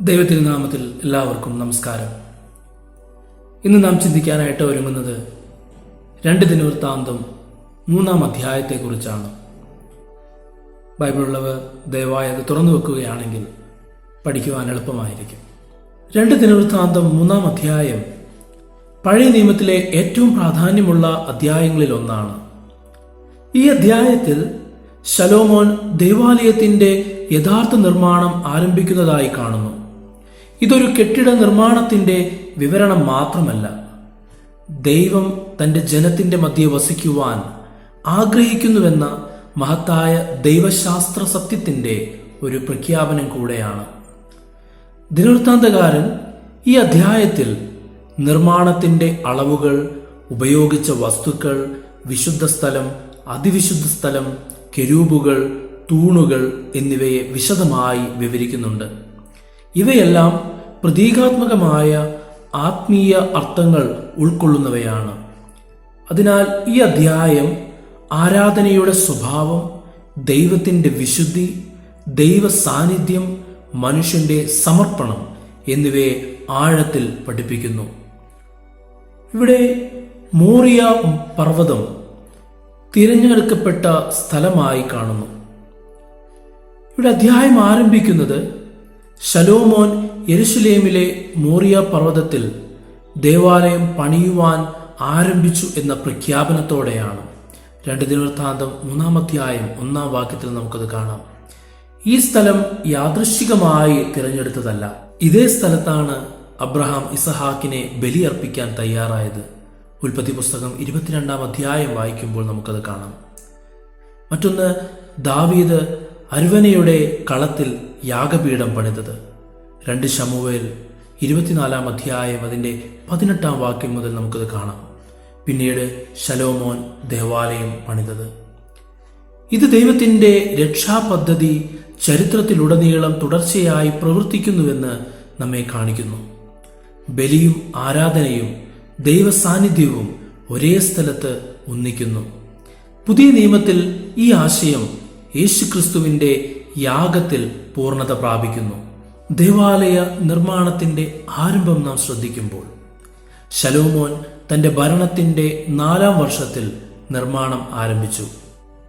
ദൈവത്തിൻ്റെ നാമത്തിൽ എല്ലാവർക്കും നമസ്കാരം. ഇന്ന് നാം ചിന്തിക്കാനായിട്ട് ഒരുങ്ങുന്നത് 2 ദിനവൃത്താന്തം 3-ാം അധ്യായത്തെക്കുറിച്ചാണ്. ബൈബിളുള്ളവർ ദയവായി അത് തുറന്നു വെക്കുകയാണെങ്കിൽ പഠിക്കുവാൻ എളുപ്പമായിരിക്കും. 2 ദിനവൃത്താന്തം 3-ാം അധ്യായം പഴയ നിയമത്തിലെ ഏറ്റവും പ്രാധാന്യമുള്ള അധ്യായങ്ങളിൽ ഒന്നാണ്. ഈ അധ്യായത്തിൽ ശലോമോൻ ദൈവാലയത്തിന്റെ യഥാർത്ഥ നിർമ്മാണം ആരംഭിക്കുന്നതായി കാണുന്നു. ഇതൊരു കെട്ടിട നിർമ്മാണത്തിന്റെ വിവരണം മാത്രമല്ല, ദൈവം തന്റെ ജനത്തിന്റെ മധ്യേ വസിക്കുവാൻ ആഗ്രഹിക്കുന്നുവെന്ന മഹത്തായ ദൈവശാസ്ത്ര സത്യത്തിന്റെ ഒരു പ്രഖ്യാപനം കൂടെയാണ്. ദിനവൃത്താന്തകാരൻ ഈ അധ്യായത്തിൽ നിർമ്മാണത്തിന്റെ അളവുകൾ, ഉപയോഗിച്ച വസ്തുക്കൾ, വിശുദ്ധ സ്ഥലം, അതിവിശുദ്ധ സ്ഥലം, കെരൂബുകൾ, തൂണുകൾ എന്നിവയെ വിശദമായി വിവരിക്കുന്നുണ്ട്. ഇവയെല്ലാം പ്രതീകാത്മകമായ ആത്മീയ അർത്ഥങ്ങൾ ഉൾക്കൊള്ളുന്നവയാണ്. അതിനാൽ ഈ അധ്യായം ആരാധനയുടെ സ്വഭാവം, ദൈവത്തിന്റെ വിശുദ്ധി, ദൈവ സാന്നിധ്യം, മനുഷ്യന്റെ സമർപ്പണം എന്നിവയെ ആഴത്തിൽ പഠിപ്പിക്കുന്നു. ഇവിടെ മോറിയ പർവ്വതം തിരഞ്ഞെടുക്കപ്പെട്ട സ്ഥലമായി കാണുന്നു. ഇവിടെ അധ്യായം ആരംഭിക്കുന്നത് ശലോമോൻ യെരുശലേമിലെ മോറിയ പർവ്വതത്തിൽ ദേവാലയം പണിയുവാൻ ആരംഭിച്ചു എന്ന പ്രഖ്യാപനത്തോടെയാണ്. 2 ദിനവൃത്താന്തം 3-ാം അധ്യായം 1-ാം വാക്യത്തിൽ നമുക്കത് കാണാം. ഈ സ്ഥലം യാദൃശ്ചികമായി തിരഞ്ഞെടുത്തതല്ല. ഇതേ സ്ഥലത്താണ് അബ്രഹാം ഇസഹാക്കിനെ ബലിയർപ്പിക്കാൻ തയ്യാറായത്. ഉൽപ്പത്തി പുസ്തകം 22-ാം അധ്യായം വായിക്കുമ്പോൾ നമുക്കത് കാണാം. മറ്റൊന്ന്, ദാവീദ് അരുവനയുടെ കളത്തിൽ യാഗപീഠം പണിതത്. 2 ശമൂവേൽ 24-ാം അധ്യായം അതിൻ്റെ 18-ാം വാക്യം മുതൽ നമുക്കത് കാണാം. പിന്നീട് ശലോമോൻ ദേവാലയം പണിതത്. ഇത് ദൈവത്തിൻ്റെ രക്ഷാപദ്ധതി ചരിത്രത്തിലുടനീളം തുടർച്ചയായി പ്രവർത്തിക്കുന്നുവെന്ന് നമ്മെ കാണിക്കുന്നു. ബലിയും ആരാധനയും ദൈവ സാന്നിധ്യവും ഒരേ സ്ഥലത്ത് ഒന്നിക്കുന്നു. പുതിയ നിയമത്തിൽ ഈ ആശയം യേശുക്രിസ്തുവിന്റെ യാഗത്തിൽ പൂർണ്ണത പ്രാപിക്കുന്നു. ദേവാലയ നിർമ്മാണത്തിന്റെ ആരംഭം നാം ശ്രദ്ധിക്കുമ്പോൾ ശലോമോൻ തന്റെ ഭരണത്തിന്റെ 4-ാം വർഷത്തിൽ നിർമ്മാണം ആരംഭിച്ചു.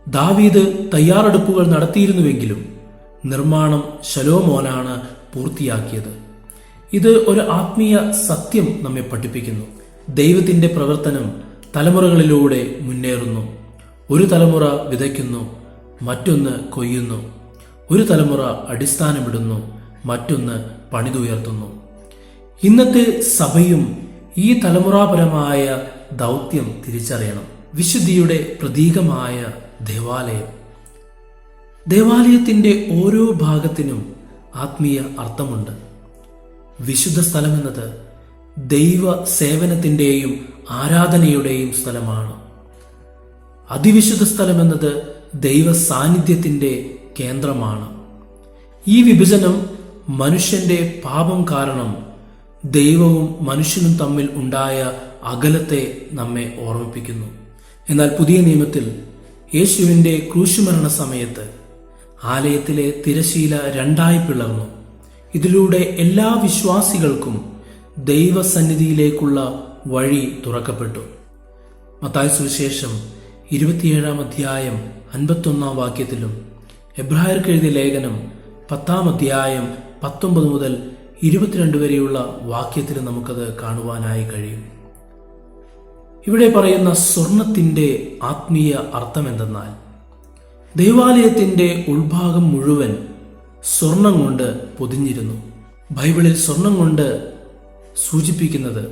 ദാവീദ് തയ്യാറെടുപ്പുകൾ നടത്തിയിരുന്നുവെങ്കിലും നിർമ്മാണം ശലോമോനാണ് പൂർത്തിയാക്കിയത്. ഇത് ഒരു ആത്മീയ സത്യം നമ്മെ പഠിപ്പിക്കുന്നു. ദൈവത്തിന്റെ പ്രവർത്തനം തലമുറകളിലൂടെ മുന്നേറുന്നു. ഒരു തലമുറ വിതയ്ക്കുന്നു, മറ്റൊന്ന് കൊയ്യുന്നു. ഒരു തലമുറ അടിസ്ഥാനമിടുന്നു, മറ്റൊന്ന് പണിതുയർത്തുന്നു. ഇന്നത്തെ സഭയും ഈ തലമുറാപരമായ ദൗത്യം തിരിച്ചറിയണം. വിശുദ്ധിയുടെ പ്രതീകമായ ദേവാലയം. ദേവാലയത്തിന്റെ ഓരോ ഭാഗത്തിനും ആത്മീയ അർത്ഥമുണ്ട്. വിശുദ്ധ സ്ഥലമെന്നത് ദൈവ സേവനത്തിന്റെയും ആരാധനയുടെയും സ്ഥലമാണ്. അതിവിശുദ്ധ സ്ഥലമെന്നത് ദൈവ സാന്നിധ്യത്തിന്റെ കേന്ദ്രമാണ്. ഈ വിഭജനം മനുഷ്യന്റെ പാപം കാരണം ദൈവവും മനുഷ്യനും തമ്മിൽ ഉണ്ടായ അകലത്തെ നമ്മെ ഓർമ്മിപ്പിക്കുന്നു. എന്നാൽ പുതിയ നിയമത്തിൽ യേശുവിന്റെ ക്രൂശുമരണ സമയത്ത് ആലയത്തിലെ തിരശീല 2ആയി പിളർന്നു. ഇതിലൂടെ എല്ലാ വിശ്വാസികൾക്കും ദൈവസന്നിധിയിലേക്കുള്ള വഴി തുറക്കപ്പെട്ടു. മത്തായി സുവിശേഷം 27-ാം അധ്യായം 51-ാം വാക്യത്തിലും എബ്രായർക്ക് എഴുതിയ ലേഖനം 10-ാം അധ്യായം 19 മുതൽ 22 വരെയുള്ള വാക്യത്തിലും നമുക്കത് കാണുവാനായി കഴിയും. ഇവിടെ പറയുന്ന സ്വർണത്തിന്റെ ആത്മീയ അർത്ഥം എന്തെന്നാൽ, ദൈവാലയത്തിന്റെ ഉൾഭാഗം മുഴുവൻ സ്വർണം കൊണ്ട് പൊതിഞ്ഞിരുന്നു. ബൈബിളിൽ സ്വർണം കൊണ്ട് സൂചിപ്പിക്കുന്നത്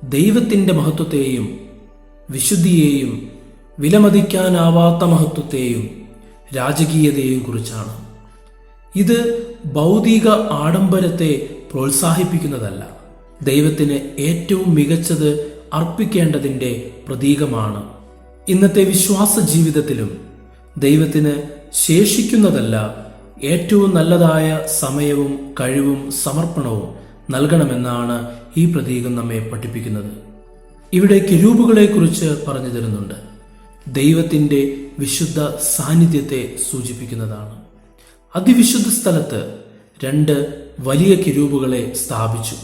ദൈവത്തിന്റെ മഹത്വത്തെയും വിശുദ്ധിയെയും വിലമതിക്കാനാവാത്ത മഹത്വത്തെയും രാജകീയതയെയും കുറിച്ചാണ്. ഇത് ഭൗതിക ആഡംബരത്തെ പ്രോത്സാഹിപ്പിക്കുന്നതല്ല, ദൈവത്തിന് ഏറ്റവും മികച്ചത് അർപ്പിക്കേണ്ടതിൻ്റെ പ്രതീകമാണ്. ഇന്നത്തെ വിശ്വാസ ജീവിതത്തിലും ദൈവത്തിന് ശേഷിക്കുന്നതല്ല, ഏറ്റവും നല്ലതായ സമയവും കഴിവും സമർപ്പണവും നൽകണമെന്നാണ് ഈ പ്രതീകം നമ്മെ പഠിപ്പിക്കുന്നത്. ഇവിടെ കെരൂബുകളെ കുറിച്ച് പറഞ്ഞു തരുന്നുണ്ട്. ദൈവത്തിന്റെ വിശുദ്ധ സാന്നിധ്യത്തെ സൂചിപ്പിക്കുന്നതാണ്. അതിവിശുദ്ധ സ്ഥലത്ത് 2 വലിയ കെരൂബുകളെ സ്ഥാപിച്ചു.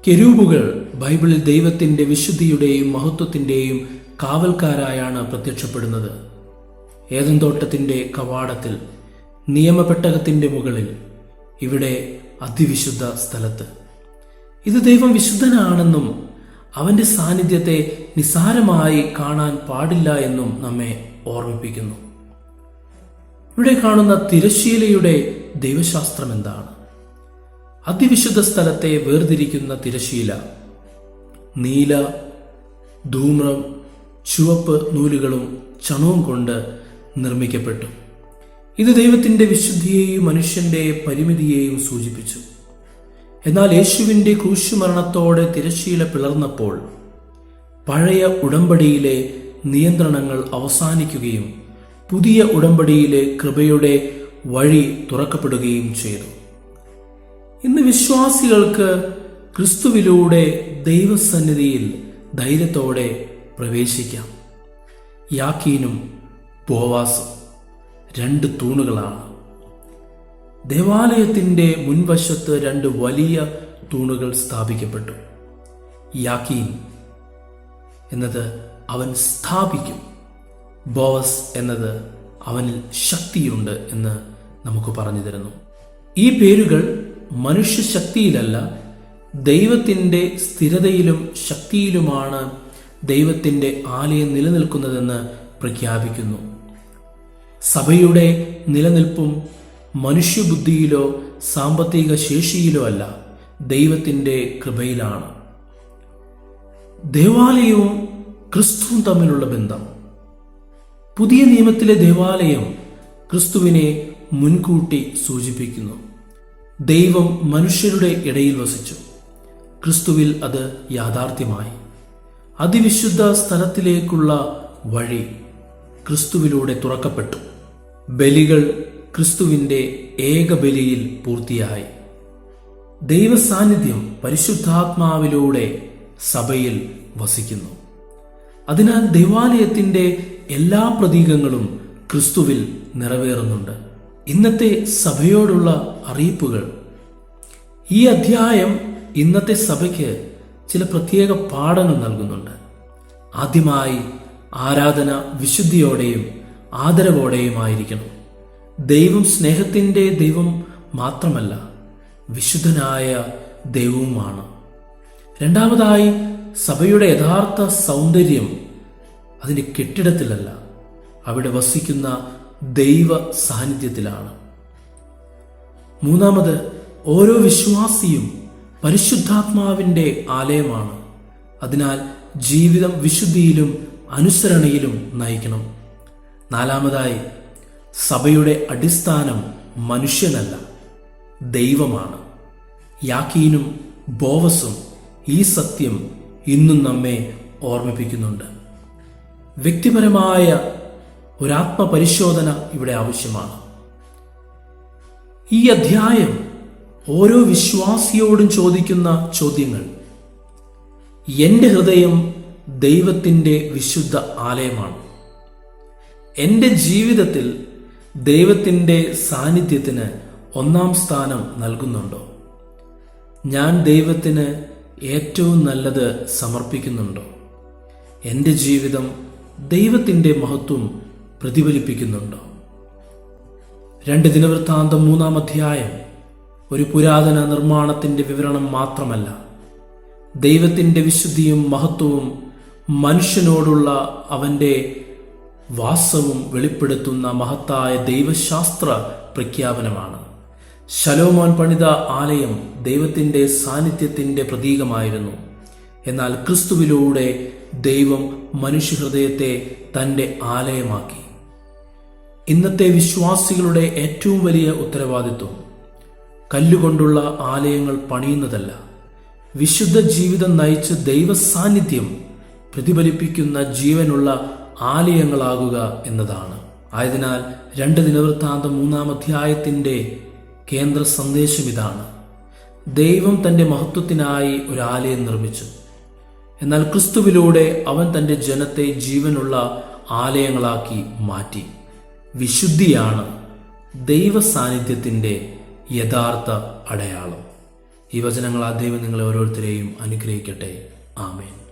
കെരൂബുകൾ ബൈബിളിൽ ദൈവത്തിന്റെ വിശുദ്ധിയുടെയും മഹത്വത്തിന്റെയും കാവൽക്കാരായാണ് പ്രത്യക്ഷപ്പെടുന്നത്. ഏദൻ തോട്ടത്തിന്റെ കവാടത്തിൽ, നിയമപെട്ടകത്തിന്റെ മുകളിൽ, ഇവിടെ അതിവിശുദ്ധ സ്ഥലത്ത്. ഇത് ദൈവം വിശുദ്ധനാണെന്നും അവന്റെ സാന്നിധ്യത്തെ നിസ്സാരമായി കാണാൻ പാടില്ല എന്നും നമ്മെ ഓർമ്മിപ്പിക്കുന്നു. ഇവിടെ കാണുന്ന തിരശ്ശീലയുടെ ദൈവശാസ്ത്രം എന്താണ്? അതിവിശുദ്ധ സ്ഥലത്തെ വേർതിരിക്കുന്ന തിരശ്ശീല നീല, ധൂമ്രം, ചുവപ്പ് നൂലുകളും ചണവും കൊണ്ട് നിർമ്മിക്കപ്പെട്ടു. ഇത് ദൈവത്തിന്റെ വിശുദ്ധിയെയും മനുഷ്യന്റെ പരിമിതിയെയും സൂചിപ്പിച്ചു. എന്നാൽ യേശുവിന്റെ ക്രൂശുമരണത്തോടെ തിരശ്ശീല പിളർന്നപ്പോൾ പഴയ ഉടമ്പടിയിലെ നിയന്ത്രണങ്ങൾ അവസാനിക്കുകയും പുതിയ ഉടമ്പടിയിലെ കൃപയുടെ വഴി തുറക്കപ്പെടുകയും ചെയ്തു. ഇന്ന് വിശ്വാസികൾക്ക് ക്രിസ്തുവിലൂടെ ദൈവസന്നിധിയിൽ ധൈര്യത്തോടെ പ്രവേശിക്കാം. യാക്കീനും ബോവാസും 2 തൂണുകളാണ്. ദേവാലയത്തിന്റെ മുൻവശത്ത് 2 വലിയ തൂണുകൾ സ്ഥാപിക്കപ്പെട്ടു. യാക്കീൻ എന്നത് അവൻ സ്ഥാപിക്കും, ബോവസ് എന്നത് അവനിൽ ശക്തിയുണ്ട് എന്ന് നമുക്ക് പറഞ്ഞു തരുന്നു. ഈ പേരുകൾ മനുഷ്യശക്തിയിലല്ല, ദൈവത്തിന്റെ സ്ഥിരതയിലും ശക്തിയിലുമാണ് ദൈവത്തിന്റെ ആലയം നിലനിൽക്കുന്നതെന്ന് പ്രഖ്യാപിക്കുന്നു. സഭയുടെ നിലനിൽപ്പും മനുഷ്യബുദ്ധിയിലോ സാമ്പത്തിക ശേഷിയിലോ അല്ല, ദൈവത്തിന്റെ കൃപയിലാണ്. ദേവാലയവും ക്രിസ്തുവും തമ്മിലുള്ള ബന്ധം. പുതിയ നിയമത്തിലെ ദേവാലയം ക്രിസ്തുവിനെ മുൻകൂട്ടി സൂചിപ്പിക്കുന്നു. ദൈവം മനുഷ്യരുടെ ഇടയിൽ വസിച്ചു. ക്രിസ്തുവിൽ അത് യാഥാർത്ഥ്യമായി. അതിവിശുദ്ധ സ്ഥലത്തിലേക്കുള്ള വഴി ക്രിസ്തുവിലൂടെ തുറക്കപ്പെട്ടു. ബലികൾ ക്രിസ്തുവിന്റെ ഏകബലിയിൽ പൂർത്തിയായി. ദൈവസാന്നിധ്യം പരിശുദ്ധാത്മാവിലൂടെ സഭയിൽ വസിക്കുന്നു. അതിനാൽ ദൈവാലയത്തിന്റെ എല്ലാ പ്രതീകങ്ങളും ക്രിസ്തുവിൽ നിറവേറുന്നുണ്ട്. ഇന്നത്തെ സഭയോടുള്ള അറിയിപ്പുകൾ. ഈ അധ്യായം ഇന്നത്തെ സഭയ്ക്ക് ചില പ്രത്യേക പാഠങ്ങൾ നൽകുന്നുണ്ട്. ആദ്യമായി, ആരാധന വിശുദ്ധിയോടെയും ആദരവോടെയുമായിരിക്കണം. ദൈവം സ്നേഹത്തിന്റെ ദൈവം മാത്രമല്ല, വിശുദ്ധനായ ദൈവവുമാണ്. രണ്ടാമതായി, സഭയുടെ യഥാർത്ഥ സൗന്ദര്യം അതിന്റെ കെട്ടിടത്തിലല്ല, അവിടെ വസിക്കുന്ന ദൈവ സാന്നിധ്യത്തിലാണ്. മൂന്നാമത്, ഓരോ വിശ്വാസിയും പരിശുദ്ധാത്മാവിന്റെ ആലയമാണ്. അതിനാൽ ജീവിതം വിശുദ്ധിയിലും അനുസരണയിലും നയിക്കണം. നാലാമതായി, സഭയുടെ അടിസ്ഥാനം മനുഷ്യനല്ല, ദൈവമാണ്. യാക്കീനും ബോവസും ഈ സത്യം ഇന്നും നമ്മെ ഓർമ്മിപ്പിക്കുന്നുണ്ട്. വ്യക്തിപരമായ ഒരാത്മപരിശോധന ഇവിടെ ആവശ്യമാണ്. ഈ അധ്യായം ഓരോ വിശ്വാസിയോടും ചോദിക്കുന്ന ചോദ്യങ്ങൾ. എൻ്റെ ഹൃദയം ദൈവത്തിൻ്റെ വിശുദ്ധ ആലയമാണ്. എൻ്റെ ജീവിതത്തിൽ ദൈവത്തിൻ്റെ സാന്നിധ്യത്തിന് 1-ാം സ്ഥാനം നൽകുന്നുണ്ടോ? ഞാൻ ദൈവത്തിന് ഏറ്റവും നല്ലത് സമർപ്പിക്കുന്നുണ്ടോ? എൻ്റെ ജീവിതം ദൈവത്തിൻ്റെ മഹത്വം പ്രതിഫലിപ്പിക്കുന്നുണ്ടോ? 2 ദിനവൃത്താന്തം 3-ാം അധ്യായം ഒരു പുരാതന നിർമ്മാണത്തിന്റെ വിവരണം മാത്രമല്ല, ദൈവത്തിന്റെ വിശുദ്ധിയും മഹത്വവും മനുഷ്യനോടുള്ള അവന്റെ വാസവും വെളിപ്പെടുത്തുന്ന മഹത്തായ ദൈവശാസ്ത്ര പ്രഖ്യാപനമാണ്. ശലോമോൻ പണിത ആലയം ദൈവത്തിന്റെ സാന്നിധ്യത്തിന്റെ പ്രതീകമായിരുന്നു. എന്നാൽ ക്രിസ്തുവിലൂടെ ദൈവം മനുഷ്യഹൃദയത്തെ തന്റെ ആലയമാക്കി. ഇന്നത്തെ വിശ്വാസികളുടെ ഏറ്റവും വലിയ ഉത്തരവാദിത്വം കല്ലുകൊണ്ടുള്ള ആലയങ്ങൾ പണിയുന്നതല്ല, വിശുദ്ധ ജീവിതം നയിച്ച് ദൈവ സാന്നിധ്യം പ്രതിഫലിപ്പിക്കുന്ന ജീവനുള്ള ആലയങ്ങളാകുക എന്നതാണ്. ആയതിനാൽ 2 ദിനവൃത്താന്തം 3-ാം അധ്യായത്തിന്റെ കേന്ദ്ര സന്ദേശം ഇതാണ്: ദൈവം തന്റെ മഹത്വത്തിനായി ഒരു ആലയം നിർമ്മിച്ചു. എന്നാൽ ക്രിസ്തുവിലൂടെ അവൻ തന്റെ ജനത്തെ ജീവനുള്ള ആലയങ്ങളാക്കി മാറ്റി. വിശുദ്ധിയാണ് ദൈവ സാന്നിധ്യത്തിന്റെ യഥാർത്ഥ അടയാളം. ഈ വചനങ്ങൾ ആ ദൈവം നിങ്ങളെ ഓരോരുത്തരെയും അനുഗ്രഹിക്കട്ടെ. ആമേൻ.